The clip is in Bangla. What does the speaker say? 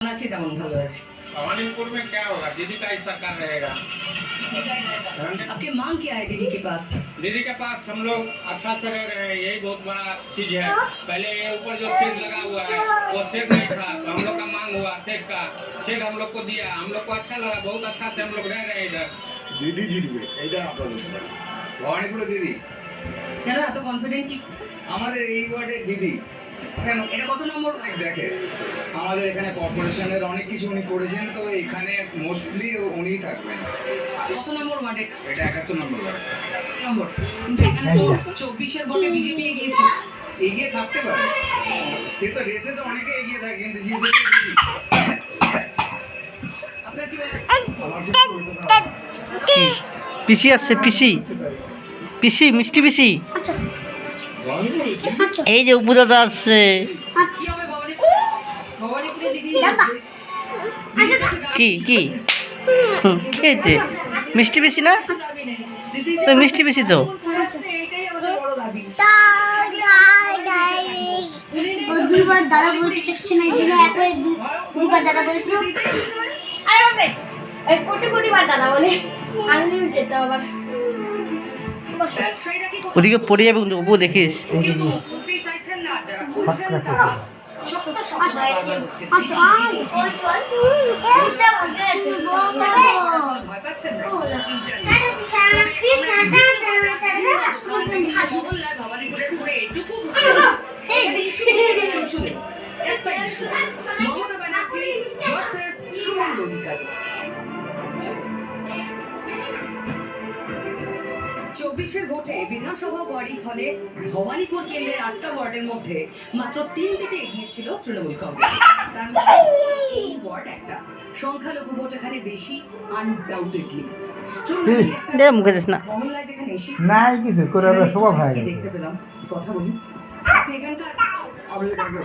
अच्छी तेमन भालो আছে। भवानीपुर में क्या होगा? दीदी का ही सरकार रहेगा। आपकी मांग क्या है दीदी के पास? दीदी के पास हम लोग अच्छा से रह रहे हैं, यही बहुत बड़ा चीज है। पहले ऊपर जो शेड लगा हुआ है वो शेड नहीं था, तो हम लोग का मांग हुआ शेड का। शेड हम लोग को दिया, हम लोग को अच्छा लगा, बहुत अच्छा से हम लोग रह रहे हैं इधर। দিদি জিতবে এইটা আপনাদের ভবানীপুরে দিদি কেন এত কনফিডেন্ট কি? আমাদের এই ওয়ার্ডে দিদি কেন এটা কত নম্বর ওয়ার্ড? দেখে আমাদের এখানে কর্পোরেশনের অনেক কিছু উনি করেছেন, তো এখানে মোস্টলি উনিই থাকবেন। কত নম্বর ওয়ার্ড এটা? এটা 71 নম্বর ওয়ার্ড। নম্বর কিন্তু এখানে তো 24 এর ভোটে বিজেপি এগিয়েছে। এগিয়ে থাকতে পারে, সে তো রেসে তো অনেকে এগিয়ে থাকে, কিন্তু জিতবে দিদি। আপনার কি বলে? কি পিসি আসছে, পিসি পিসি মিষ্টি পিসি, এই যে উপদাদা আসছে। কি হবে ভবানীপুরে দিদি? কি কি খেয়েছে মিষ্টি পিসি না? ওই মিষ্টি পিসি তো। এইটাই আমাদের বড় দাবি। ও দুইবার দাদা বলতে চাচ্ছে না, এই জন্য একবারে দুইবার দাদা বলেছিল। আরে বাবা, এই কোটি কোটি বার দাদা বলে আনলিমিটেড তো আবার। ব্যবসায়ীরা কি করছে? ওদিকে পড়ে যাবে কিন্তু, ওপো দেখিস। কিন্তু করতেই চাইছেন না যারা করছেন তারা ছোট্ট ছোট্ট জায়গায় হচ্ছে। ভয় পাচ্ছেন না? মহল্লার ভবানীপুরের পুরো এটুকু শুনে একটা ইস্যু, মমতা ব্যানার্জি ভার্সেস শুভেন্দু অধিকারী। 24 ভোটে বিধানসভা ওয়ার্ডের ফলে ভবানীপুর কেন্দ্রের 8টা ওয়ার্ডের মধ্যে মাত্র 3টিতে এগিয়েছিল তৃণমূল কংগ্রেস। তার মধ্যে এই ওয়ার্ড একটা, সংখ্যালঘু ভোট এখানে বেশি আনডাউটেডলি। মুখে দিস না। মহল্লায় যেখানে এসে নাই কিছু করে সবাই ভাই দেখতে পেলাম, কথা বলি। আপনি এখানকার